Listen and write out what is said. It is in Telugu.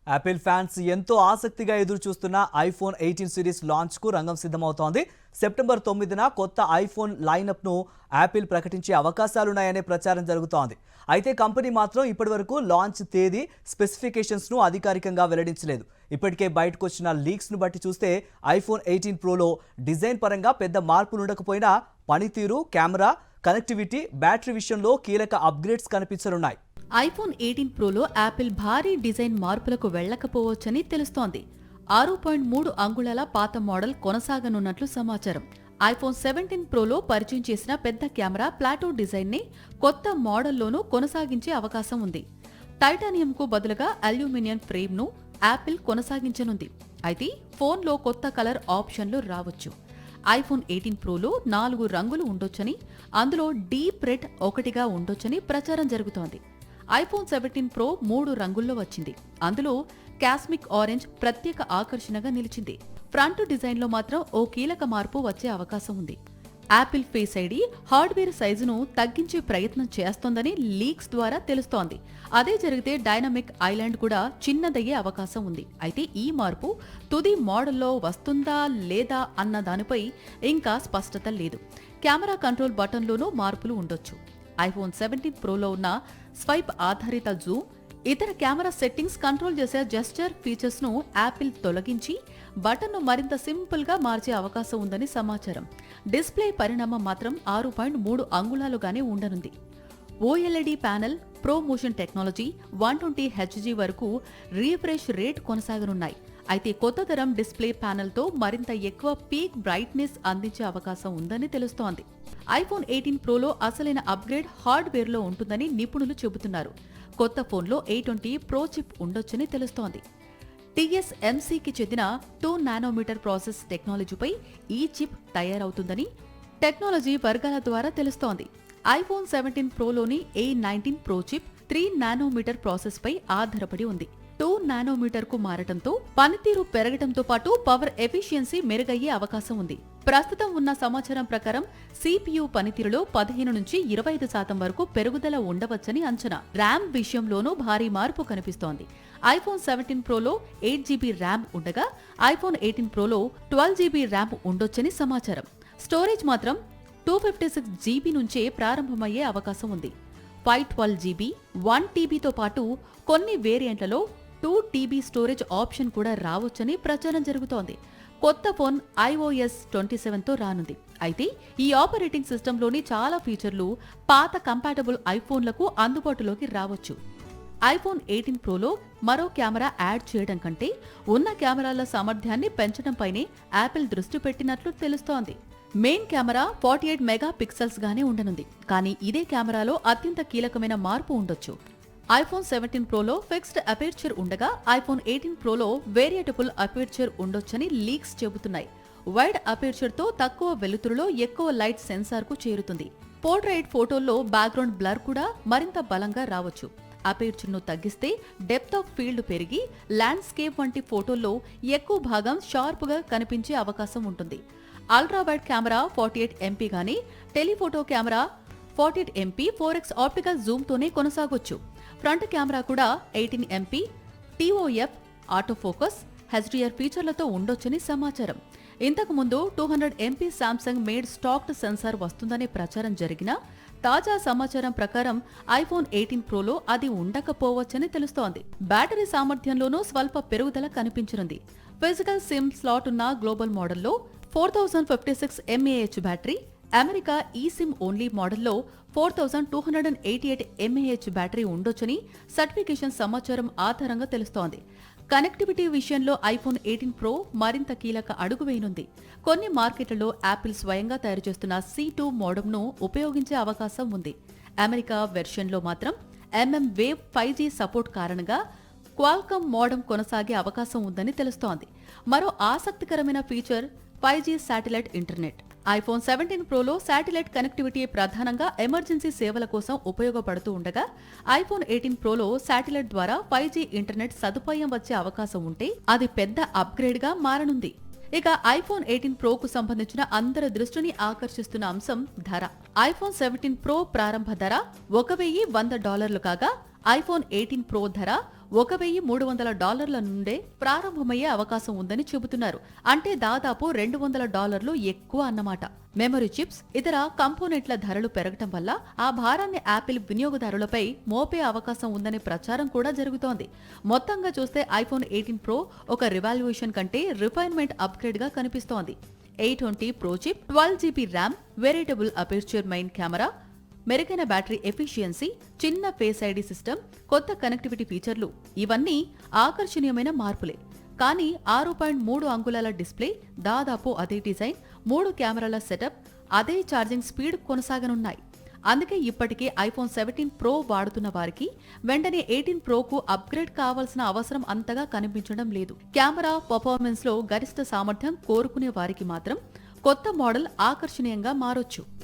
యాపిల్ ఫ్యాన్స్ ఎంతో ఆసక్తిగా ఎదురు చూస్తున్న ఐఫోన్ 18 సిరీస్ లాంచ్ కు రంగం సిద్ధమవుతోంది. సెప్టెంబర్ 9న కొత్త ఐఫోన్ లైనప్ ను యాపిల్ ప్రకటించే అవకాశాలున్నాయనే ప్రచారం జరుగుతోంది. అయితే కంపెనీ మాత్రం ఇప్పటివరకు లాంచ్ తేదీ, స్పెసిఫికేషన్స్ ను అధికారికంగా వెల్లడించలేదు. ఇప్పటికే బయటకు వచ్చిన లీక్స్ ను బట్టి చూస్తే ఐఫోన్ 18 ప్రోలో డిజైన్ పరంగా పెద్ద మార్పులు ఉండకపోయినా పనితీరు, కెమెరా, కనెక్టివిటీ, బ్యాటరీ విషయంలో కీలక అప్గ్రేడ్స్ కనిపించనున్నాయి. ఐఫోన్ 18 ప్రోలో యాపిల్ భారీ డిజైన్ మార్పులకు వెళ్లకపోవచ్చని తెలుస్తోంది. 6.3 అంగుళాల పాత మోడల్ కొనసాగనున్నట్లు సమాచారం. ఐఫోన్ 17 ప్రోలో పరిచయం చేసిన పెద్ద కెమెరా ప్లాటో డిజైన్ ని కొత్త మోడల్లోనూ కొనసాగించే అవకాశం ఉంది. టైటానియంకు బదులుగా అల్యూమినియం ఫ్రేమ్ ను యాపిల్ కొనసాగించనుంది. అయితే ఫోన్లో కొత్త కలర్ ఆప్షన్లు రావచ్చు. ఐఫోన్ 18 ప్రోలో 4 రంగులు ఉండొచ్చని, అందులో డీప్ రెడ్ ఒకటిగా ఉండొచ్చని ప్రచారం జరుగుతోంది. ఐఫోన్ 17 ప్రో 3 రంగుల్లో వచ్చింది. అందులో కాస్మిక్ ఆరెంజ్ ప్రత్యేక ఆకర్షణగా నిలిచింది. ఫ్రంట్ డిజైన్లో మాత్రం ఓ కీలక మార్పు వచ్చే అవకాశం ఉంది. యాపిల్ ఫేస్ ఐడి హార్డ్వేర్ సైజును తగ్గించే ప్రయత్నం చేస్తోందని లీక్స్ ద్వారా తెలుస్తోంది. అదే జరిగితే డైనమిక్ ఐలాండ్ కూడా చిన్నదయ్యే అవకాశం ఉంది. అయితే ఈ మార్పు తుది మోడల్లో వస్తుందా లేదా అన్న దానిపై ఇంకా స్పష్టత లేదు. కెమెరా కంట్రోల్ బటన్లోనూ మార్పులు ఉండొచ్చు. ఐఫోన్ 17 ప్రోలో ఉన్న స్వైప్ ఆధారిత జూమ్, ఇతర కెమెరా సెట్టింగ్స్ కంట్రోల్ చేసే జెస్చర్ ఫీచర్స్ ను యాపిల్ తొలగించి బటన్ను మరింత సింపుల్ గా మార్చే అవకాశం ఉందని సమాచారం. డిస్ప్లే పరిణామం మాత్రం 6.3 అంగుళాలుగానే ఉండనుంది. OLED panel, pro motion technology, 120 Hz వరకు రీఫ్రెష్ రేట్ కొనసాగనున్నాయి. అయితే కొత్త తరం డిస్ప్లే ప్యానెల్తో మరింత ఎక్కువ పీక్ బ్రైట్నెస్ అందించే అవకాశం ఉందని తెలుస్తోంది. ఐఫోన్ 18 ప్రోలో అసలైన అప్గ్రేడ్ హార్డ్వేర్లో ఉంటుందని నిపుణులు చెబుతున్నారు. కొత్త ఫోన్లో A20 ప్రో చిప్ ఉండొచ్చని తెలుస్తోంది. TSMCకి చెందిన 2 నానోమీటర్ ప్రాసెస్ టెక్నాలజీపై ఈ చిప్ తయారవుతుందని టెక్నాలజీ వర్గాల ద్వారా తెలుస్తోంది. ఐఫోన్ 17 ప్రోలోని A19 pro chip 3 nanometre process పై ఆధారపడి ఉంది. 2 నానోమీటర్ కు మారటంతో పనితీరు పెరగటంతో పాటు పవర్ ఎఫిషియన్సీ మెరుగయ్యే అవకాశం ఉంది. ప్రస్తుతం ఉన్న సమాచారం ప్రకారం CPU పనితీరులో 15 నుంచి 25% వరకు పెరుగుదల ఉండవచ్చని అంచనా. ర్యామ్ విషయంలోనూ భారీ మార్పు కనిపిస్తోంది. ఐఫోన్ 17 ప్రోలో 8GB ర్యామ్ ఉండగా ఐఫోన్ 18 ప్రోలో 12GB ర్యామ్ ఉండొచ్చని సమాచారం. స్టోరేజ్ మాత్రం 256GB నుంచే ప్రారంభమయ్యే అవకాశం ఉంది. 512GB, 1TBతో పాటు కొన్ని వేరియంట్లలో 2TB స్టోరేజ్ ఆప్షన్ కూడా రావచ్చని ప్రచారం జరుగుతోంది. కొత్త ఫోన్ iOS 27తో రానుంది. అయితే ఈ ఆపరేటింగ్ సిస్టంలోని చాలా ఫీచర్లు పాత కంపాటబుల్ ఐఫోన్లకు అందుబాటులోకి రావచ్చు. ఐఫోన్ 18 ప్రోలో మరో కెమెరా యాడ్ చేయడం కంటే ఉన్న కెమెరాల సామర్థ్యాన్ని పెంచడంపైనే యాపిల్ దృష్టి పెట్టినట్లు తెలుస్తోంది. మెయిన్ కెమెరా 48 మెగాపిక్సెల్స్ గానే ఉండనుంది. కానీ ఇదే కెమెరాలో అత్యంత కీలకమైన మార్పు ఉండొచ్చు. ఐఫోన్ 17 ప్రోలో ఫిక్స్డ్ అపేర్చర్ ఉండగా ఐఫోన్ 18 ప్రోలో వేరియటబుల్ అపేర్చర్ ఉండొచ్చని లీక్స్ చెబుతున్నాయి. వైడ్ అపేర్చర్ తో తక్కువ వెలుతురులో ఎక్కువ లైట్ సెన్సార్ కు చేరుతుంది. పోర్ట్రైట్ ఫోటోల్లో బ్యాక్గ్రౌండ్ బ్లర్ కూడా మరింత బలంగా రావచ్చు. అపేర్చర్ ను తగ్గిస్తే డెప్త్ ఆఫ్ ఫీల్డ్ పెరిగి ల్యాండ్స్కేప్ వంటి ఫోటోల్లో ఎక్కువ భాగం షార్ప్ గా కనిపించే అవకాశం ఉంటుంది. అల్ట్రా వైడ్ కెమెరా 48MP గానీ telephoto camera 48MP 4x optical Zoom తోనే కొనసాగొచ్చు. ఫ్రంట్ కెమెరా కూడా 18MP, TOF, ఆటోఫోకస్, HDR ఫీచర్లతో ఉండొచ్చని సమాచారం. ఇంతకు ముందు 200MP Samsung made stacked censor వస్తుందనే ప్రచారం జరిగినా తాజా సమాచారం ప్రకారం ఐఫోన్ 18 ప్రోలో అది ఉండకపోవచ్చని తెలుస్తోంది. బ్యాటరీ సామర్థ్యంలోనూ స్వల్ప పెరుగుదల కనిపించనుంది. ఫిజికల్ సిమ్ స్లాట్ ఉన్న గ్లోబల్ మోడల్లో 4056 mAh బ్యాటరీ, అమెరికా ఈసిమ్ ఓన్లీ మోడల్లో 4288 mAh బ్యాటరీ ఉండొచ్చని సర్టిఫికేషన్ సమాచారం ఆధారంగా తెలుస్తోంది. కనెక్టివిటీ విషయంలో ఐఫోన్ 18 ప్రో మరింత కీలక అడుగు వేయనుంది. కొన్ని మార్కెట్లలో యాపిల్ స్వయంగా తయారు చేస్తున్న C2 మోడమ్ను ఉపయోగించే అవకాశం ఉంది. అమెరికా వెర్షన్లో మాత్రం వేవ్ 5G సపోర్ట్ కారణంగా క్వాల్కమ్ మోడమ్ కొనసాగే అవకాశం ఉందని తెలుస్తోంది. మరో ఆసక్తికరమైన feature 5G satellite internet. IPhone 17 ప్రోలో శాటిలైట్ కనెక్టివిటీ ప్రధానంగా ఎమర్జెన్సీ సేవల కోసం ఉపయోగపడుతూ ఉండగా ఐఫోన్ 18 ప్రోలో శాటిలైట్ ద్వారా 5G ఇంటర్నెట్ సదుపాయం వచ్చే అవకాశం ఉంటే అది పెద్ద అప్గ్రేడ్ గా మారనుంది. ఇక ఐఫోన్ 18 ప్రోకు సంబంధించిన అందరి దృష్టిని ఆకర్షిస్తున్న అంశం ధర. ఐఫోన్ 17 ప్రో ప్రారంభ ధర $1,100 కాగా ఐఫోన్ 18 ప్రో ధర $1,300 నుండే ప్రారంభమయ్యే అవకాశం ఉందని చెబుతున్నారు. అంటే దాదాపు $200 ఎక్కువ అన్నమాట. మెమరీ చిప్స్, ఇతర కంపోనెంట్ల ధరలు పెరగటం వల్ల ఆ భారాన్ని యాపిల్ వినియోగదారులపై మోపే అవకాశం ఉందనే ప్రచారం కూడా జరుగుతోంది. మొత్తంగా చూస్తే ఐఫోన్ 18 ప్రో ఒక రివాల్యుయేషన్ కంటే రిఫైన్మెంట్ అప్గ్రేడ్ గా కనిపిస్తోంది. 820 pro chip, 12GB RAM, variable aperture main camera, మెరుగైన బ్యాటరీ ఎఫిషియన్సీ, చిన్న ఫేస్ ఐడి సిస్టమ్, కొత్త కనెక్టివిటీ ఫీచర్లు ఇవన్నీ ఆకర్షణీయమైన మార్పులే. కానీ 6.3 అంగుళాల డిస్ప్లే, దాదాపు అదే డిజైన్, 3 కెమెరాల సెటప్, అదే ఛార్జింగ్ స్పీడ్ కొనసాగనున్నాయి. అందుకే ఇప్పటికే ఐఫోన్ 17 ప్రో వాడుతున్న వారికి వెంటనే 18 ప్రోకు అప్గ్రేడ్ కావాల్సిన అవసరం అంతగా కనిపించడం లేదు. కెమెరా పర్ఫార్మెన్స్ లో గరిష్ట సామర్థ్యం కోరుకునే వారికి మాత్రం కొత్త మోడల్ ఆకర్షణీయంగా మారొచ్చు.